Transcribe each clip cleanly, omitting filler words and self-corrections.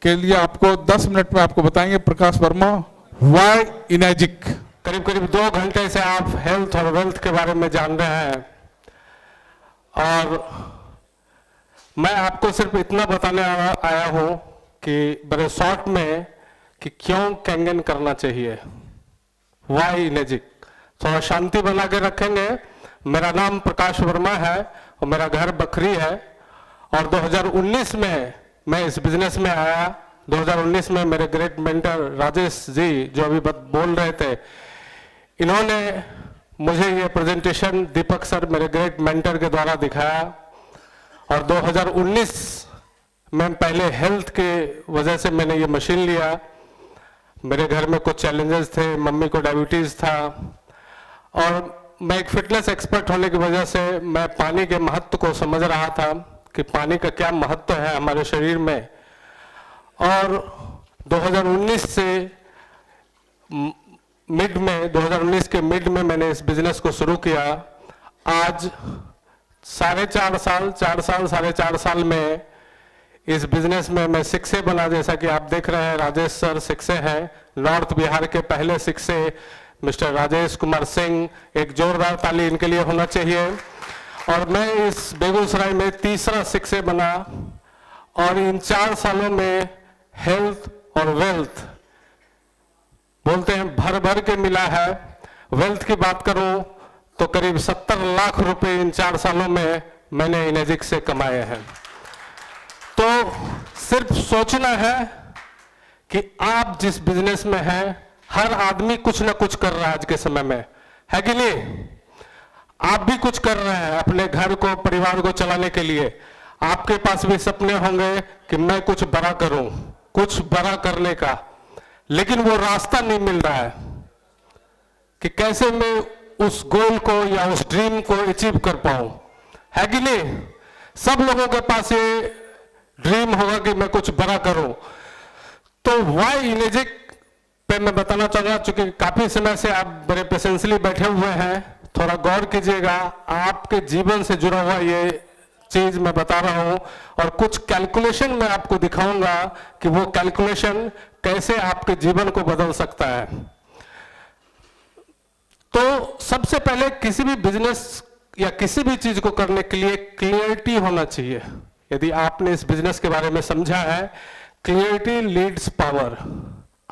के लिए आपको 10 मिनट में आपको बताएंगे प्रकाश वर्मा, वाई इनेजिक। करीब करीब 2 घंटे से आप हेल्थ और वेल्थ के बारे में जान रहे हैं और मैं आपको सिर्फ इतना बताने आया हूं कि बड़े शॉर्ट में कि क्यों कैंगन करना चाहिए, वाई इनेजिक। थोड़ा शांति बना के रखेंगे। मेरा नाम प्रकाश वर्मा है और मेरा घर बखरी है और 2019 में मैं इस बिजनेस में आया। 2019 में मेरे ग्रेट मेंटर राजेश जी जो अभी बोल रहे थे, इन्होंने मुझे ये प्रेजेंटेशन दीपक सर मेरे ग्रेट मेंटर के द्वारा दिखाया और 2019 में पहले हेल्थ के वजह से मैंने ये मशीन लिया। मेरे घर में कुछ चैलेंजेस थे, मम्मी को डायबिटीज था और मैं एक फिटनेस एक्सपर्ट होने की वजह से मैं पानी के महत्व को समझ रहा था कि पानी का क्या महत्व है हमारे शरीर में। और 2019 से मिड में मैंने इस बिजनेस को शुरू किया। आज 4.5 साढ़े 4 साल में इस बिजनेस में मैं शिक्षे बना, जैसा कि आप देख रहे हैं राजेश सर शिक्षे हैं, नॉर्थ बिहार के पहले शिक्षे मिस्टर राजेश कुमार सिंह। एक जोरदार ताली इनके लिए होना चाहिए। और मैं इस बेगूसराय में तीसरा शिक्षे बना और इन 4 सालों में हेल्थ और वेल्थ बोलते हैं भर भर के मिला है। वेल्थ की बात करूं तो करीब 70 लाख रुपए इन 4 सालों में मैंने इनेजिक से कमाए हैं। तो सिर्फ सोचना है कि आप जिस बिजनेस में हैं, हर आदमी कुछ ना कुछ कर रहा है आज के समय में, है कि नहीं? आप भी कुछ कर रहे हैं अपने घर को, परिवार को चलाने के लिए। आपके पास भी सपने होंगे कि मैं कुछ बड़ा करूं, कुछ बड़ा करने का, लेकिन वो रास्ता नहीं मिल रहा है कि कैसे मैं उस गोल को या उस ड्रीम को अचीव कर पाऊं, है कि नहीं? सब लोगों के पास ये ड्रीम होगा कि मैं कुछ बड़ा करूं। तो वाई इनेजिक पे मैं बताना चाहूंगा, चूंकि काफी समय से आप बड़े पेशेंसली बैठे हुए हैं, थोड़ा गौर कीजिएगा। आपके जीवन से जुड़ा हुआ ये चीज मैं बता रहा हूं और कुछ कैलकुलेशन मैं आपको दिखाऊंगा कि वो कैलकुलेशन कैसे आपके जीवन को बदल सकता है। तो सबसे पहले किसी भी बिजनेस या किसी भी चीज को करने के लिए क्लियरिटी होना चाहिए। यदि आपने इस बिजनेस के बारे में समझा है, क्लियरिटी लीड्स पावर।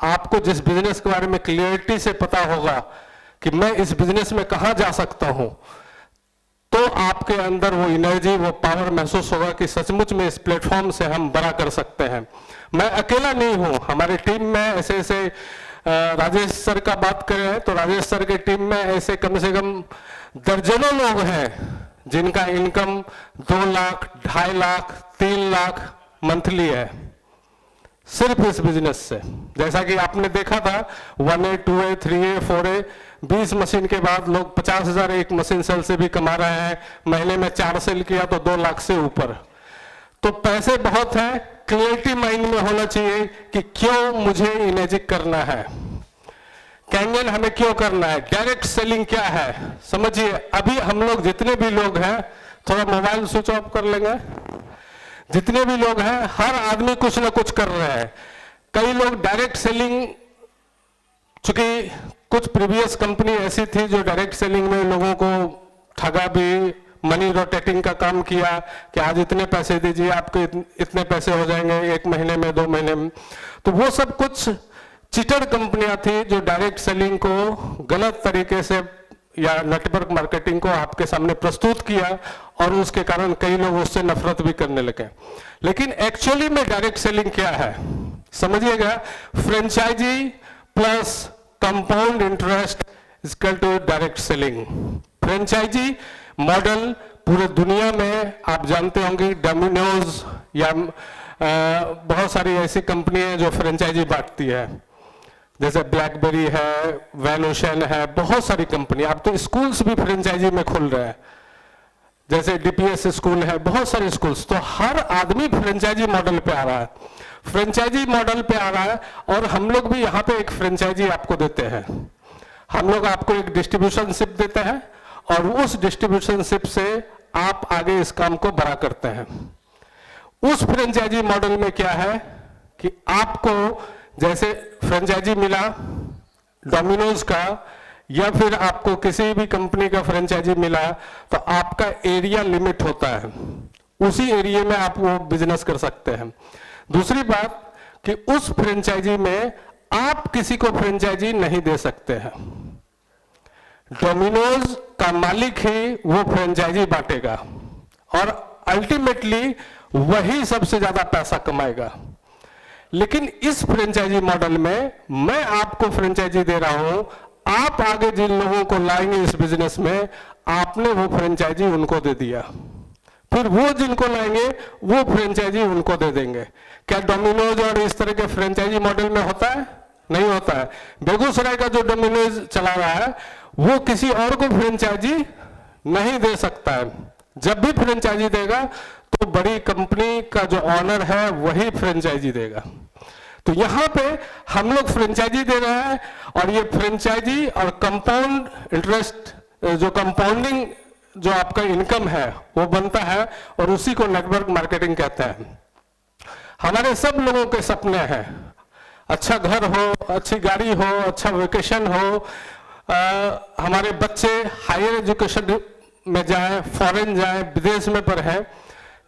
आपको जिस बिजनेस के बारे में क्लियरिटी से पता होगा कि मैं इस बिजनेस में कहां जा सकता हूं, तो आपके अंदर वो एनर्जी, वो पावर महसूस होगा कि सचमुच में इस प्लेटफॉर्म से हम बड़ा कर सकते हैं। मैं अकेला नहीं हूं, हमारी टीम में ऐसे ऐसे राजेश सर का बात करें तो राजेश सर की टीम में ऐसे कम से कम दर्जनों लोग हैं जिनका इनकम 2 लाख, 2.5 लाख, 3 लाख मंथली है सिर्फ इस बिजनेस से। जैसा कि आपने देखा था 1A, 2A, 3A, 4A, 20 machine के बाद लोग 50,000 एक मशीन सेल से भी कमा रहे हैं। महीने में 4 सेल किया तो 2 लाख से ऊपर। तो पैसे बहुत हैं। क्लियरिटी माइंड में होना चाहिए कि क्यों मुझे इनेजिक करना है, कैंगन हमें क्यों करना है, डायरेक्ट सेलिंग क्या है। समझिए, अभी हम लोग जितने भी लोग हैं, थोड़ा मोबाइल स्विच ऑफ कर लेंगे, जितने भी लोग हैं हर आदमी कुछ ना कुछ कर रहे हैं। कई लोग डायरेक्ट सेलिंग, चूंकि कुछ प्रीवियस कंपनी ऐसी थी जो डायरेक्ट सेलिंग में लोगों को ठगा भी, मनी रोटेटिंग का काम किया कि आज इतने पैसे दीजिए आपके इतने पैसे हो जाएंगे 1 महीने में, 2 महीने में। तो वो सब कुछ चीटर कंपनियां थी जो डायरेक्ट सेलिंग को गलत तरीके से या नेटवर्क मार्केटिंग को आपके सामने प्रस्तुत किया और उसके कारण कई लोग उससे नफरत भी करने लगे। लेकिन एक्चुअली में डायरेक्ट सेलिंग क्या है समझिएगा, franchisee plus compound interest equal to direct selling. Franchisee model पूरे दुनिया में आप जानते होंगे, डोमिनोज या बहुत सारी ऐसी कंपनी है जो फ्रेंचाइजी बांटती है, जैसे ब्लैकबेरी है, वैन ओशन है, बहुत सारी कंपनी। अब तो स्कूल्स भी फ्रेंचाइजी में खुल रहे हैं, जैसे डीपीएस स्कूल है, बहुत सारे स्कूल्स। तो हर आदमी फ्रेंचाइजी मॉडल पे आ रहा है, फ्रेंचाइजी मॉडल पे आ रहा है। और हम लोग भी यहाँ पे एक फ्रेंचाइजी आपको देते हैं, हम लोग आपको एक डिस्ट्रीब्यूशनशिप देते हैं और उस डिस्ट्रीब्यूशनशिप से आप आगे इस काम को बड़ा करते हैं। उस फ्रेंचाइजी मॉडल में क्या है कि आपको जैसे फ्रेंचाइजी मिला डोमिनोज का या फिर आपको किसी भी कंपनी का फ्रेंचाइजी मिला, तो आपका एरिया लिमिट होता है, उसी एरिया में आप वो बिजनेस कर सकते हैं। दूसरी बात कि उस फ्रेंचाइजी में आप किसी को फ्रेंचाइजी नहीं दे सकते हैं, डोमिनोज का मालिक ही वो फ्रेंचाइजी बांटेगा और अल्टीमेटली वही सबसे ज्यादा पैसा कमाएगा। लेकिन इस फ्रेंचाइजी मॉडल में मैं आपको फ्रेंचाइजी दे रहा हूं, आप आगे जिन लोगों को लाएंगे इस बिजनेस में, आपने वो फ्रेंचाइजी उनको दे दिया, फिर वो जिनको लाएंगे वो फ्रेंचाइजी उनको दे देंगे। क्या डोमिनोज और इस तरह के फ्रेंचाइजी मॉडल में होता है? नहीं होता है। बेगूसराय का जो डोमिनोज चला रहा है वो किसी और को फ्रेंचाइजी नहीं दे सकता है। जब भी फ्रेंचाइजी देगा तो बड़ी कंपनी का जो ऑनर है वही फ्रेंचाइजी देगा। तो यहां पे हम लोग फ्रेंचाइजी दे रहे हैं और ये फ्रेंचाइजी और कंपाउंड इंटरेस्ट, जो कंपाउंडिंग जो आपका इनकम है वो बनता है और उसी को नेटवर्क मार्केटिंग कहते हैं। हमारे सब लोगों के सपने हैं, अच्छा घर हो, अच्छी गाड़ी हो, अच्छा वेकेशन हो, हमारे बच्चे हायर एजुकेशन में जाएं, फॉरेन जाएं, विदेश में पढ़ें,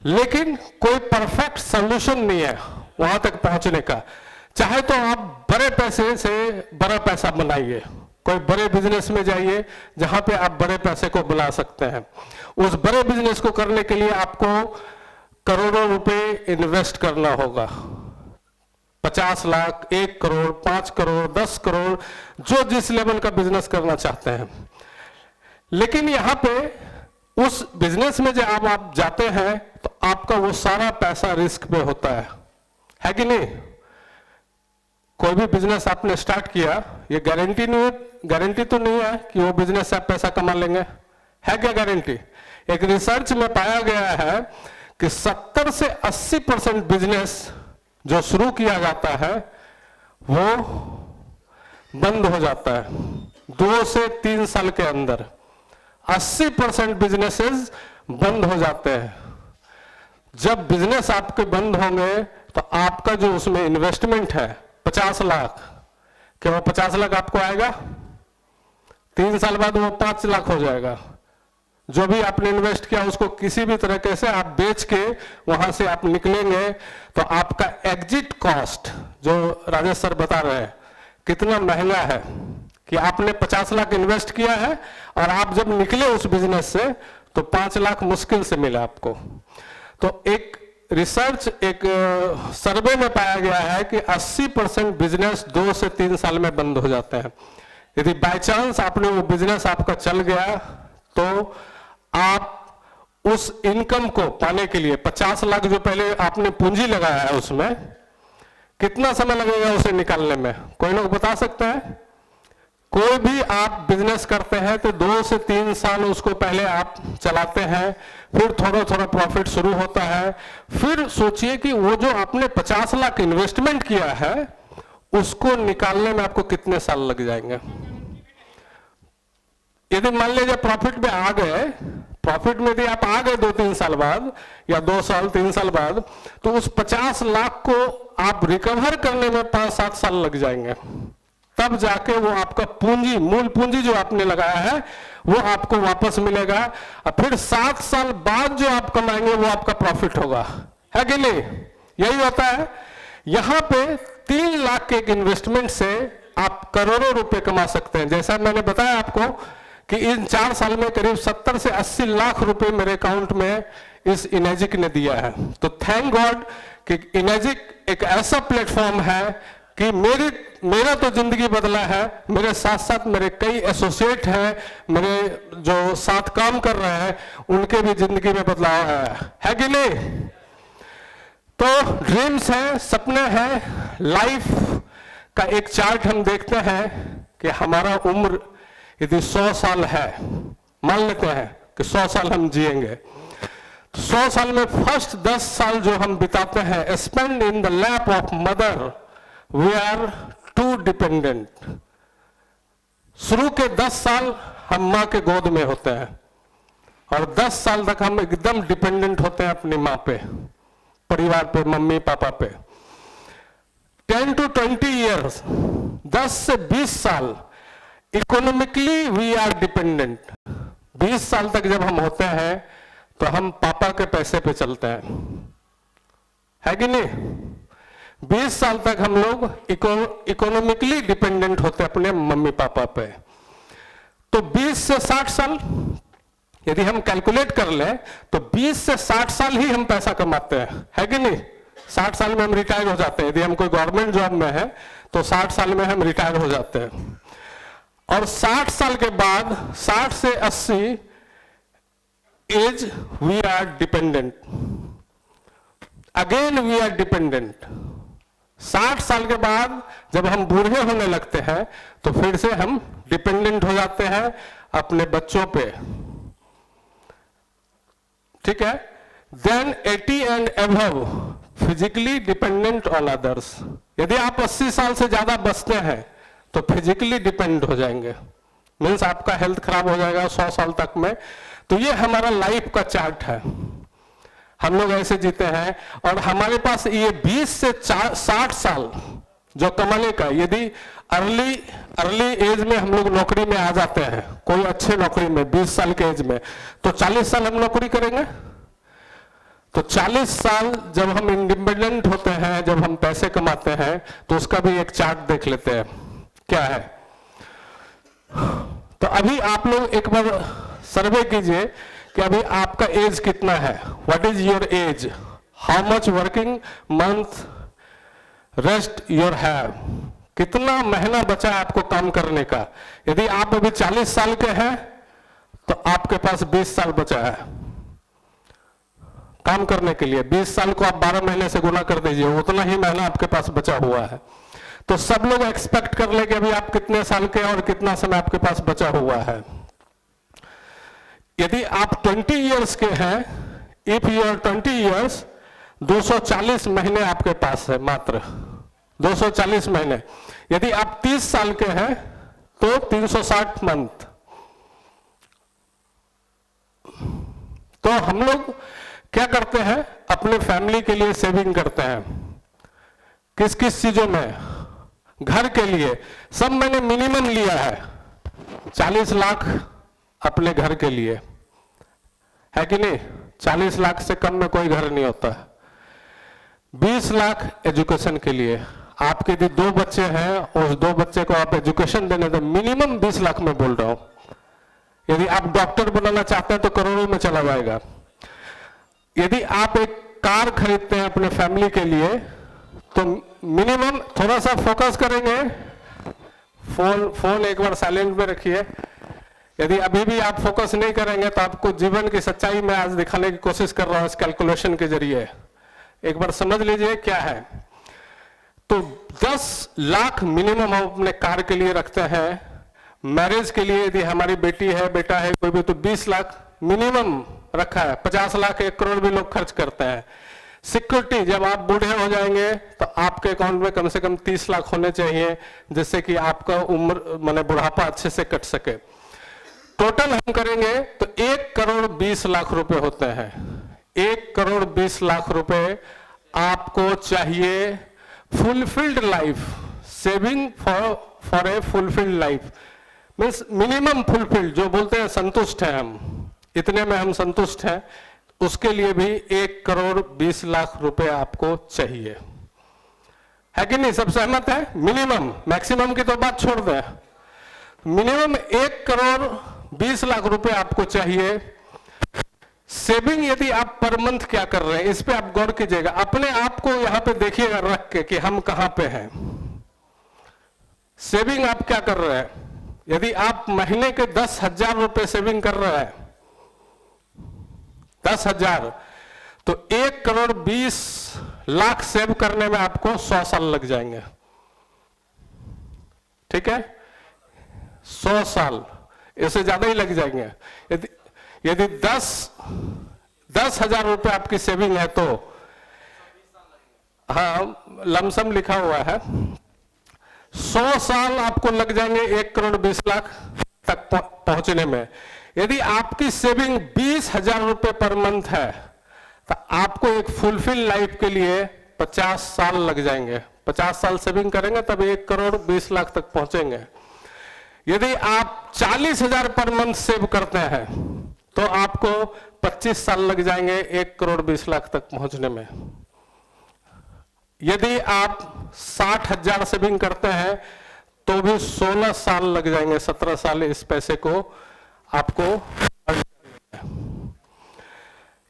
लेकिन कोई परफेक्ट सॉल्यूशन नहीं है वहां तक पहुंचने का। चाहे तो आप बड़े पैसे से बड़ा पैसा बनाइए, कोई बड़े बिजनेस में जाइए जहां पे आप बड़े पैसे को बुला सकते हैं। उस बड़े बिजनेस को करने के लिए आपको करोड़ों रुपए इन्वेस्ट करना होगा, 50 लाख, 1 करोड़, 5 करोड़, 10 करोड़, जो जिस लेवल का बिजनेस करना चाहते हैं। लेकिन यहां पे उस बिजनेस में जब आप जाते हैं तो आपका वो सारा पैसा रिस्क पे होता है कि नहीं? कोई भी बिजनेस आपने स्टार्ट किया, ये गारंटी तो नहीं है कि वो बिजनेस से आप पैसा कमा लेंगे, है क्या गारंटी? एक रिसर्च में पाया गया है कि 70 से 80% बिजनेस जो शुरू किया जाता है वो बंद हो जाता है 2 से 3 साल के अंदर। 80% बिजनेसेस बंद हो जाते हैं। जब बिजनेस आपके बंद होंगे तो आपका जो उसमें इन्वेस्टमेंट है 50 लाख, क्या वो 50 लाख आपको आएगा? 3 साल बाद वो 5 लाख हो जाएगा। जो भी आपने इन्वेस्ट किया उसको किसी भी तरीके से आप बेच के वहां से आप निकलेंगे तो आपका एग्जिट कॉस्ट, जो राजेश सर बता रहे हैं, कितना महंगा है कि आपने 50 लाख इन्वेस्ट किया है और आप जब निकले उस बिजनेस से तो 5 लाख मुश्किल से मिला आपको। तो एक रिसर्च, एक सर्वे में पाया गया है कि 80% बिजनेस 2 से 3 साल में बंद हो जाते हैं। यदि बाय चांस आपने वो बिजनेस आपका चल गया तो आप उस इनकम को पाने के लिए 50 लाख जो पहले आपने पूंजी लगाया है उसमें कितना समय लगेगा उसे निकालने में? कोई लोग बता सकते हैं? कोई भी आप बिजनेस करते हैं तो 2 से 3 साल उसको पहले आप चलाते हैं, फिर थोड़ा थोड़ा प्रॉफिट शुरू होता है, फिर सोचिए कि वो जो आपने 50 लाख इन्वेस्टमेंट किया है उसको निकालने में आपको कितने साल लग जाएंगे। यदि मान लीजिए प्रॉफिट में आ गए, प्रॉफिट में यदि आप आ गए 2-3 साल बाद या 2 साल 3 साल बाद, तो उस 50 लाख को आप रिकवर करने में 5-7 साल लग जाएंगे। तब जाके वो आपका पूंजी, मूल पूंजी जो आपने लगाया है वो आपको वापस मिलेगा और फिर 7 साल बाद जो आप कमाएंगे वो आपका प्रॉफिट होगा, है कि नहीं? यही होता है। यहां पे 3 लाख के एक इन्वेस्टमेंट से आप करोड़ों रुपए कमा सकते हैं। जैसा मैंने बताया आपको कि इन 4 साल में करीब 70 से 80 लाख रुपए मेरे अकाउंट में इस इनेजिक ने दिया है। तो थैंक गॉड कि इनेजिक एक ऐसा प्लेटफॉर्म है कि मेरा तो जिंदगी बदला है, मेरे साथ साथ मेरे कई एसोसिएट हैं, मेरे जो साथ काम कर रहे हैं उनके भी जिंदगी में बदलाव है कि नहीं? तो ड्रीम्स हैं, सपने हैं, लाइफ का एक चार्ट हम देखते हैं कि हमारा उम्र यदि 100 साल है, मान लेते हैं कि 100 साल हम जिएंगे, 100 साल में फर्स्ट 10 साल जो हम बिताते हैं spend in the lap of mother, we are too dependent. शुरू के 10 साल हम माँ के गोद में होते हैं और 10 साल तक हम एकदम डिपेंडेंट होते हैं अपनी माँ पे, परिवार पे, मम्मी पापा पे। 10 to 20 years, 10 से 20 साल इकोनॉमिकली वी आर डिपेंडेंट। 20 साल तक जब हम होते हैं तो हम पापा के पैसे पे चलते हैं, है कि नहीं? 20 साल तक हम लोग इकोनॉमिकली डिपेंडेंट होते हैं अपने मम्मी पापा पे। तो 20 से 60 साल यदि हम कैलकुलेट कर लें तो 20 से 60 साल ही हम पैसा कमाते हैं, है कि नहीं? 60 साल में हम रिटायर हो जाते हैं। यदि हम कोई गवर्नमेंट जॉब में है तो 60 साल में हम रिटायर हो जाते हैं। और 60 साल के बाद 60 से 80 as we are dependent, again we are dependent. 60 साल के बाद जब हम बूढ़े होने लगते हैं तो फिर से हम डिपेंडेंट हो जाते हैं अपने बच्चों पे, ठीक है? Then 80 and above physically dependent on others. यदि आप 80 साल से ज्यादा बचते हैं तो फिजिकली डिपेंड हो जाएंगे, मीन्स आपका हेल्थ खराब हो जाएगा 100 साल तक में। तो ये हमारा लाइफ का चार्ट है, हम लोग ऐसे जीते हैं। और हमारे पास ये 20 से 60 साल जो कमाने का, यदि अर्ली एज में हम लोग नौकरी में आ जाते हैं, कोई अच्छे नौकरी में 20 साल के एज में, तो 40 साल हम नौकरी करेंगे। तो 40 साल जब हम इंडिपेंडेंट होते हैं, जब हम पैसे कमाते हैं, तो उसका भी एक चार्ट देख लेते हैं क्या है। तो अभी आप लोग एक बार सर्वे कीजिए कि अभी आपका एज कितना है, what is your age, how much working month rest your have, कितना महीना बचा है आपको काम करने का। यदि आप अभी 40 साल के हैं तो आपके पास 20 साल बचा है काम करने के लिए। 20 साल को आप 12 महीने से गुना कर दीजिए, उतना ही महीना आपके पास बचा हुआ है। तो सब लोग एक्सपेक्ट कर ले कि अभी आप कितने साल के और कितना समय आपके पास बचा हुआ है। यदि आप 20 इयर्स के हैं, इफ यू आर 20 इयर्स, 240 महीने आपके पास है, मात्र 240 महीने। यदि आप 30 साल के हैं तो 360 मंथ। तो हम लोग क्या करते हैं, अपने फैमिली के लिए सेविंग करते हैं। किस किस चीजों में? घर के लिए सब मैंने मिनिमम लिया है, 40 लाख अपने घर के लिए, है कि नहीं? 40 लाख से कम में कोई घर नहीं होता। 20 लाख एजुकेशन के लिए, आपके यदि 2 बच्चे हैं, उस 2 बच्चे को आप एजुकेशन देने तो मिनिमम 20 लाख में बोल रहा हूं। यदि आप डॉक्टर बनाना चाहते हैं तो करोड़ों में चला जाएगा। यदि आप एक कार खरीदते हैं अपने फैमिली के लिए तो मिनिमम, थोड़ा सा फोकस करेंगे, फोन एक बार साइलेंट में रखिए। यदि अभी भी आप फोकस नहीं करेंगे तो आपको जीवन की सच्चाई में आज दिखाने की कोशिश कर रहा हूं इस कैलकुलेशन के जरिए। एक बार समझ लीजिए क्या है। तो 10 लाख मिनिमम हम अपने कार के लिए रखते हैं। मैरिज के लिए यदि हमारी बेटी है, बेटा है कोई भी, तो 20 लाख मिनिमम रखा है। 50 लाख 1 करोड़ भी लोग खर्च करते हैं। सिक्योरिटी, जब आप बूढ़े हो जाएंगे तो आपके अकाउंट में कम से कम 30 लाख होने चाहिए, जिससे कि आपका उम्र माने बुढ़ापा अच्छे से कट सके। टोटल हम करेंगे तो 1 करोड़ 20 लाख रुपए होते हैं। 1 करोड़ 20 लाख रुपए आपको चाहिए fulfilled life, saving for a fulfilled life, means minimum fulfilled, जो बोलते हैं संतुष्ट है हम, इतने में हम संतुष्ट हैं, उसके लिए भी 1 करोड़ 20 लाख रुपए आपको चाहिए, है कि नहीं? सब सहमत है? मिनिमम, मैक्सिमम की तो बात छोड़ दें, मिनिमम 1 करोड़ 20 लाख रुपए आपको चाहिए। सेविंग यदि आप पर मंथ क्या कर रहे हैं, इस पे आप गौर कीजिएगा। अपने आप को यहां पे देखिएगा रख के कि हम कहां पे हैं। सेविंग आप क्या कर रहे हैं? यदि आप महीने के 10,000 रुपए सेविंग कर रहे हैं, 10,000, तो 1 करोड़ 20 लाख सेव करने में आपको 100 साल लग जाएंगे, ठीक है? 100 साल, इससे ज्यादा ही लग जाएंगे। यदि 10,000 रुपए आपकी सेविंग है तो, हाँ लमसम लिखा हुआ है, 100 साल आपको लग जाएंगे 1 करोड़ 20 लाख तक पहुंचने में। यदि आपकी सेविंग 20,000 रुपए पर मंथ है तो आपको एक फुलफिल लाइफ के लिए 50 साल लग जाएंगे, 50 साल सेविंग करेंगे तब 1 करोड़ 20 लाख तक पहुंचेंगे। यदि आप 40,000 पर मंथ सेव करते हैं तो आपको 25 साल लग जाएंगे 1 करोड़ 20 लाख तक पहुंचने में। यदि आप 60,000 सेविंग करते हैं तो भी 16 साल लग जाएंगे, 17 साल इस पैसे को आपको।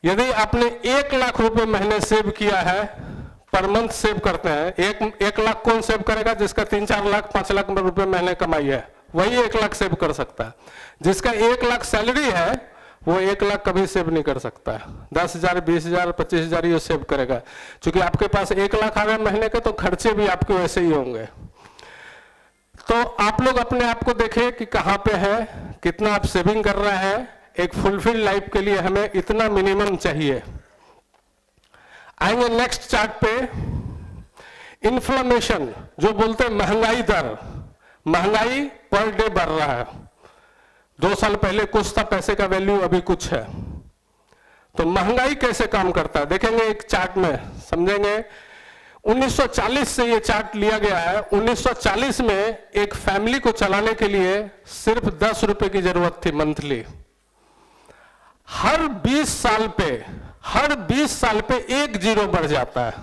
यदि आपने 1 लाख रुपए महीने सेव किया है, पर मंथ सेव करते हैं, 1 लाख कौन सेव करेगा? जिसका 3-4 लाख 5 लाख रुपए महीने कमाई है वही 1 लाख सेव कर सकता है। जिसका 1 लाख सैलरी है वो 1 लाख कभी सेव नहीं कर सकता है। 10,000 20,000 25,000 ये सेव करेगा। क्योंकि आपके पास 1 लाख आ रहा है महीने के, तो खर्चे भी आपके वैसे ही होंगे। तो आप लोग अपने आप को देखिए कि कहां पे है, कितना आप सेविंग कर रहे हैं। एक फुलफिल लाइफ के लिए हमें इतना मिनिमम चाहिए। आएंगे नेक्स्ट चार्ट पे। इन्फ्लेमेशन जो बोलते हैं महंगाई दर, महंगाई पर डे बढ़ रहा है। 2 साल पहले कुछ था पैसे का वैल्यू, अभी कुछ है। तो महंगाई कैसे काम करता है देखेंगे एक चार्ट में, समझेंगे। 1940 से ये चार्ट लिया गया है। 1940 में एक फैमिली को चलाने के लिए सिर्फ 10 रुपए की जरूरत थी मंथली। हर 20 साल पे 1 जीरो बढ़ जाता है।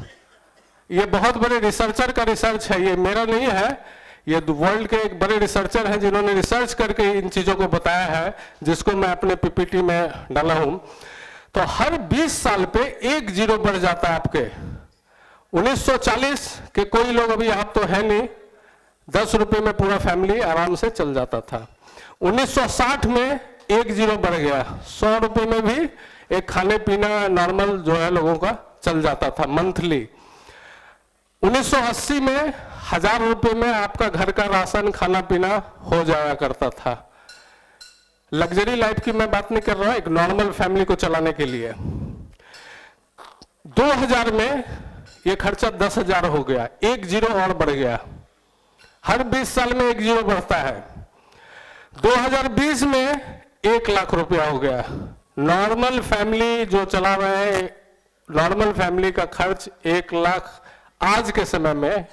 ये बहुत बड़े रिसर्चर का रिसर्च है, ये मेरा नहीं है, ये वर्ल्ड के एक बड़े रिसर्चर हैं जिन्होंने रिसर्च करके इन चीजों को बताया है, जिसको मैं अपने पीपीटी में डाला हूं। तो हर 20 साल पे 1 जीरो बढ़ जाता है आपके। 1940 के कोई लोग अभी आप तो है नहीं, 10 रुपए में पूरा फैमिली आराम से चल जाता था। 1960 में 1 जीरो बढ़ गया, 100 रुपए में भी एक खाने पीना नॉर्मल जो है लोगों का चल जाता था मंथली। 1980 में 1000 रुपए में आपका घर का राशन खाना पीना हो जाया करता था। लग्जरी लाइफ की मैं बात नहीं कर रहा, एक नॉर्मल फैमिली को चलाने के लिए। 2000 में ये खर्चा 10,000 हो गया, 1 जीरो और बढ़ गया। हर 20 साल में 1 जीरो बढ़ता है। 2020 में 1 लाख रुपया हो गया। नॉर्मल फैमिली जो चला रहे हैं, नॉर्मल फैमिली का खर्च 1 लाख आज के समय में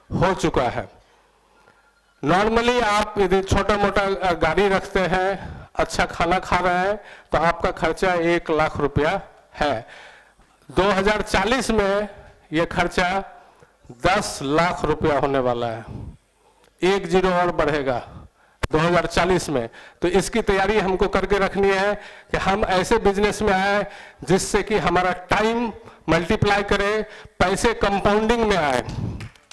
हो चुका है। नॉर्मली आप यदि छोटा मोटा गाड़ी रखते हैं, अच्छा खाना खा रहे हैं, तो आपका खर्चा 1 लाख रुपया है। 2040 में यह खर्चा 10 लाख रुपया होने वाला है। 1 जीरो और बढ़ेगा 2040 में। तो इसकी तैयारी हमको करके रखनी है कि हम ऐसे बिजनेस में आए जिससे कि हमारा टाइम मल्टीप्लाई करे, पैसे कंपाउंडिंग में आए,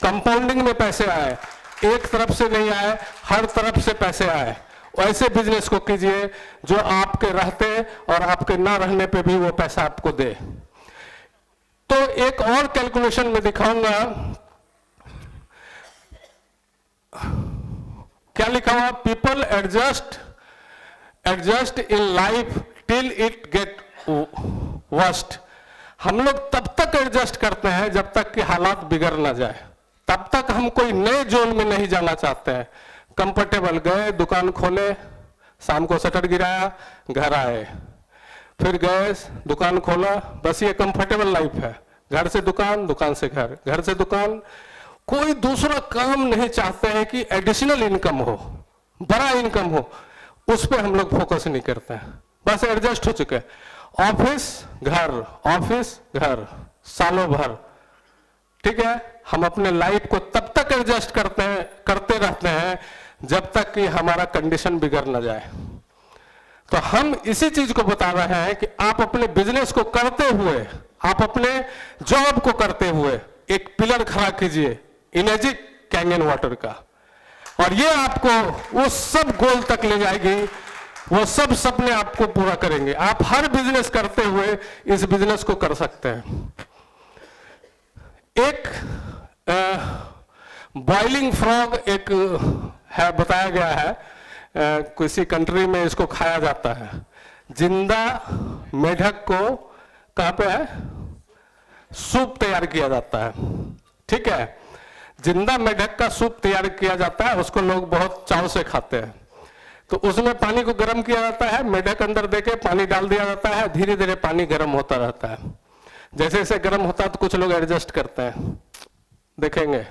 कंपाउंडिंग में पैसे आए, एक तरफ से नहीं आए, हर तरफ से पैसे आए। ऐसे बिजनेस को कीजिए जो आपके रहते और आपके ना रहने पे भी वो पैसा आपको दे। तो एक और कैलकुलेशन में दिखाऊंगा, क्या लिखा हुआ? People adjust in life till it get worst. हम लोग तब तक एडजस्ट करते हैं जब तक कि हालात बिगड़ ना जाए। तब तक हम कोई नए जोन में नहीं जाना चाहते हैं। कंफर्टेबल गए, दुकान खोले, शाम को शटर गिराया, घर आए, फिर गए, दुकान खोला, बस ये कंफर्टेबल लाइफ है। घर से दुकान, दुकान से घर, घर से दुकान। कोई दूसरा काम नहीं चाहते हैं कि एडिशनल इनकम हो, बड़ा इनकम हो, उस पर हम लोग फोकस नहीं करते हैं। बस एडजस्ट हो चुके हैं। ऑफिस घर सालों भर, ठीक है। हम अपने लाइफ को तब तक एडजस्ट करते रहते हैं जब तक कि हमारा कंडीशन बिगड़ ना जाए। तो हम इसी चीज को बता रहे हैं कि आप अपने बिजनेस को करते हुए, आप अपने जॉब को करते हुए एक पिलर खड़ा कीजिए इमेजिक कैंगन वाटर का, और ये आपको उस सब गोल तक ले जाएगी, वो सब सपने आपको पूरा करेंगे। आप हर बिजनेस करते हुए इस बिजनेस को कर सकते हैं। एक बॉइलिंग फ्रॉग एक है, बताया गया है, किसी कंट्री में इसको खाया जाता है। जिंदा मेढक को कहां पे है, सूप तैयार किया जाता है, ठीक है। जिंदा मेढक का सूप तैयार किया जाता है, उसको लोग बहुत चाव से खाते हैं। तो उसमें पानी को गर्म किया जाता है, मेढक अंदर देके पानी डाल दिया जाता है, धीरे धीरे पानी गर्म होता रहता है। जैसे जैसे गर्म होता है तो कुछ लोग एडजस्ट करते हैं, देखेंगे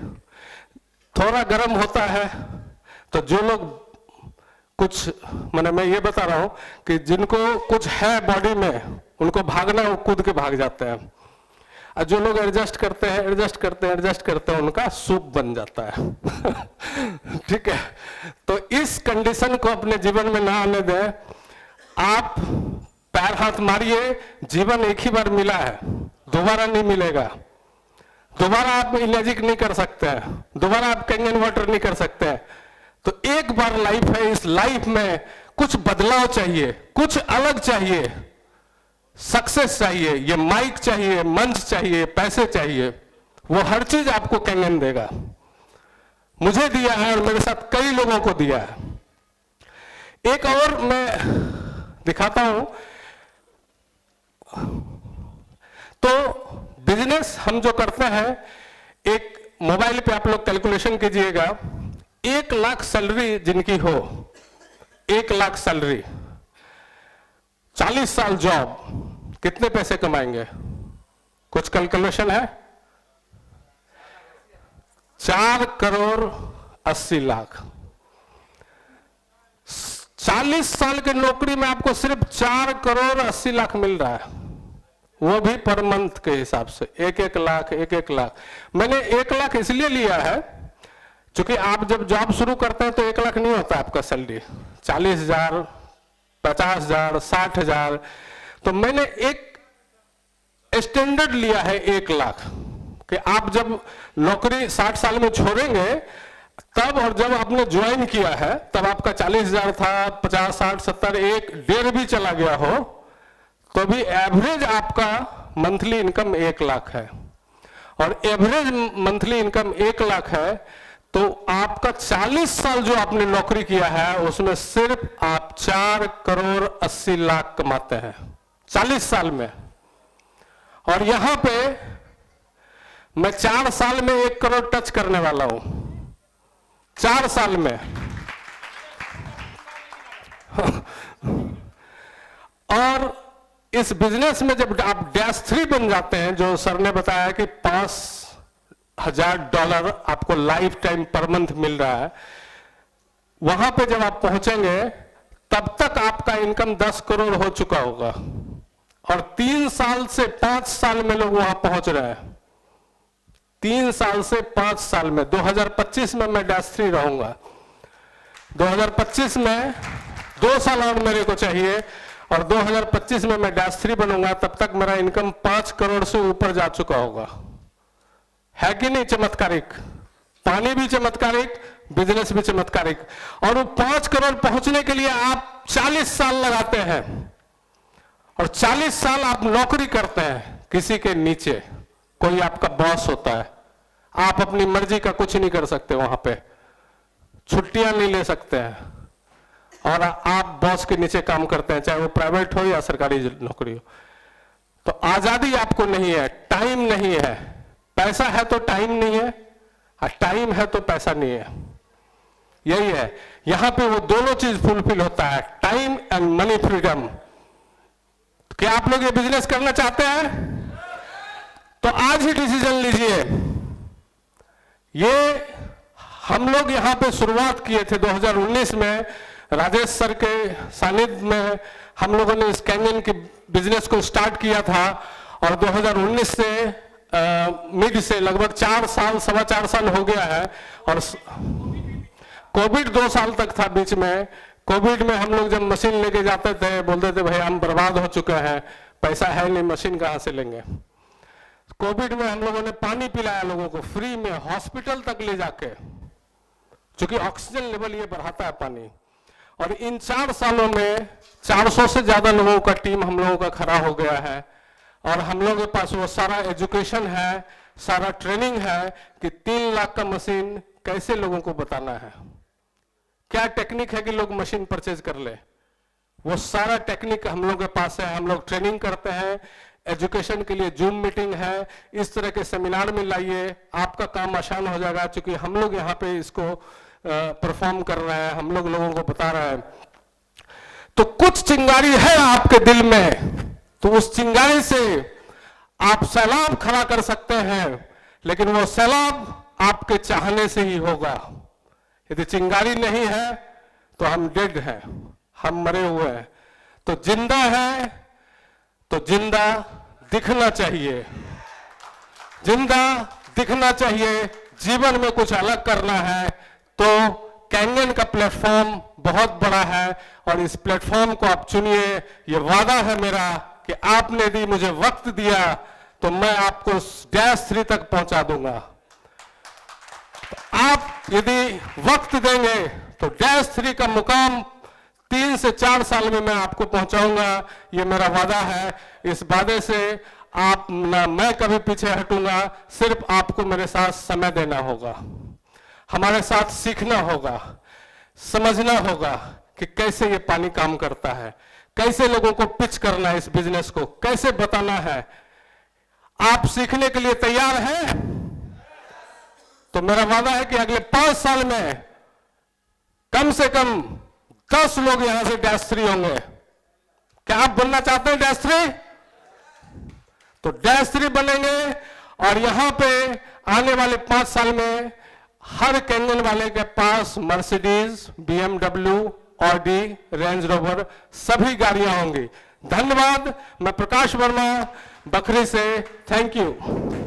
थोड़ा गर्म होता है तो जो लोग कुछ, मैंने मैं ये बता रहा हूं कि जिनको कुछ है बॉडी में, उनको भागना, वो कूद के भाग जाते हैं, और जो लोग एडजस्ट करते हैं उनका सूप बन जाता है। ठीक है, तो इस कंडीशन को अपने जीवन में ना आने दें। आप पैर हाथ मारिए, जीवन एक ही बार मिला है, दोबारा नहीं मिलेगा। दोबारा आप इलेजिक नहीं कर सकते हैं, दोबारा आप कैंगन वाटर नहीं कर सकते हैं। तो एक बार लाइफ है, इस लाइफ में कुछ बदलाव चाहिए, कुछ अलग चाहिए, सक्सेस चाहिए, ये माइक चाहिए, मंच चाहिए, पैसे चाहिए, वो हर चीज आपको कैंगन देगा। मुझे दिया है और मेरे साथ कई लोगों को दिया है। एक और मैं दिखाता हूं। तो बिजनेस हम जो करते हैं, एक मोबाइल पे आप लोग कैलकुलेशन कीजिएगा, 1 लाख सैलरी जिनकी हो, 1 लाख सैलरी, 40 साल जॉब, कितने पैसे कमाएंगे? कुछ कैलकुलेशन है? 4 करोड़ 80 लाख। 40 साल की नौकरी में आपको सिर्फ 4 करोड़ 80 लाख मिल रहा है, वो भी पर मंथ के हिसाब से, 1-1 लाख, 1-1 लाख। मैंने 1 लाख इसलिए लिया है क्योंकि आप जब जॉब शुरू करते हैं तो 1 लाख नहीं होता आपका सैलरी, 40,000, 50,000, 60,000। तो मैंने एक स्टैंडर्ड लिया है 1 लाख, कि आप जब नौकरी 60 साल में छोड़ेंगे तब, और जब आपने ज्वाइन किया है तब आपका 40,000 था, 50, 60, 70, 1.5 भी चला गया हो, तो भी एवरेज आपका मंथली इनकम 1 लाख है। और एवरेज मंथली इनकम 1 लाख है, तो आपका 40 साल जो आपने नौकरी किया है उसमें सिर्फ आप 4 करोड़ 80 लाख कमाते हैं 40 साल में। और यहां पे मैं 4 साल में 1 करोड़ टच करने वाला हूं, 4 साल में। और इस बिजनेस में जब आप -3 बन जाते हैं, जो सर ने बताया कि $5,000 आपको लाइफ टाइम पर मंथ मिल रहा है, वहां पे जब आप पहुंचेंगे तब तक आपका इनकम 10 करोड़ हो चुका होगा। और 3 साल से 5 साल में लोग वहां पहुंच रहे हैं, 3 साल से 5 साल में। 2025 में मैं -3 रहूंगा, 2025 में 2 साल और मेरे को चाहिए, और 2025 में मैं -3 बनूंगा, तब तक मेरा इनकम 5 करोड़ से ऊपर जा चुका होगा। है कि नहीं चमत्कारिक? पानी भी चमत्कारिक, बिजनेस भी चमत्कारिक। और वो 5 करोड़ पहुंचने के लिए आप 40 साल लगाते हैं, और 40 साल आप नौकरी करते हैं किसी के नीचे, कोई आपका बॉस होता है, आप अपनी मर्जी का कुछ नहीं कर सकते, वहां पे छुट्टियां नहीं ले सकते हैं, और आप बॉस के नीचे काम करते हैं, चाहे वो प्राइवेट हो या सरकारी नौकरी हो। तो आजादी आपको नहीं है, टाइम नहीं है, पैसा है तो टाइम नहीं है, और टाइम है तो पैसा नहीं है। यही है, यहां पे वो दोनों चीज फुलफिल होता है, टाइम एंड मनी फ्रीडम। क्या आप लोग ये बिजनेस करना चाहते हैं? तो आज ही डिसीजन लीजिए। ये हम लोग यहां पे शुरुआत किए थे 2019 में, राजेश सर के सानिध्य में हम लोगों ने इस कैंगन के बिजनेस को स्टार्ट किया था। और 2019 से मिड से लगभग 4 साल, 4.25 साल हो गया है। और कोविड 2 साल तक था बीच में। कोविड में हम लोग जब मशीन लेके जाते थे, बोलते थे भाई हम बर्बाद हो चुके हैं, पैसा है नहीं, मशीन कहां से लेंगे। कोविड में हम लोगों ने पानी पिलाया लोगों को फ्री में, हॉस्पिटल तक ले जाके, क्योंकि ऑक्सीजन लेवल ये बढ़ाता है पानी। और इन 4 सालों में 400 से ज्यादा लोगों का टीम हम लोगों का खड़ा हो गया है, और हम लोगों के पास वो सारा एजुकेशन है, सारा ट्रेनिंग है कि 3 लाख का मशीन कैसे लोगों को बताना है, क्या टेक्निक है कि लोग मशीन परचेज कर ले, वो सारा टेक्निक हम लोगों के पास है। हम लोग ट्रेनिंग करते हैं, एजुकेशन के लिए जूम मीटिंग है, इस तरह के सेमिनार में लाइए, आपका काम आसान हो जाएगा। क्योंकि हम लोग यहाँ पे इसको परफॉर्म कर रहे हैं, हम लोग लोगों को बता रहे हैं। तो कुछ चिंगारी है आपके दिल में, तो उस चिंगारी से आप सैलाब खड़ा कर सकते हैं लेकिन वो सैलाब आपके चाहने से ही होगा। यदि चिंगारी नहीं है तो हम डेड हैं, हम मरे हुए हैं। तो जिंदा है तो जिंदा दिखना चाहिए, जिंदा दिखना चाहिए। जीवन में कुछ अलग करना है तो कैंगन का प्लेटफॉर्म बहुत बड़ा है और इस प्लेटफॉर्म को आप चुनिए। ये वादा है मेरा कि आपने यदि मुझे वक्त दिया तो मैं आपको डैश 3 तक पहुंचा दूंगा। आप यदि वक्त देंगे तो डैश 3 का मुकाम 3 से 4 साल में मैं आपको पहुंचाऊंगा। ये मेरा वादा है। इस वादे से आप ना मैं कभी पीछे हटूंगा, सिर्फ आपको मेरे साथ समय देना होगा, हमारे साथ सीखना होगा, समझना होगा कि कैसे ये पानी काम करता है, कैसे लोगों को पिच करना है, इस बिजनेस को कैसे बताना है। आप सीखने के लिए तैयार हैं? तो मेरा वादा है कि अगले 5 साल में कम से कम 10 लोग यहां से डैश 3 होंगे। क्या आप बनना चाहते हैं डैश 3? तो डैश 3 बनेंगे और यहां पे आने वाले 5 साल में हर कैंगन वाले के पास Mercedes, BMW, Audi, Range Rover सभी गाड़ियां होंगी। धन्यवाद। मैं प्रकाश वर्मा, बखरी से। Thank you.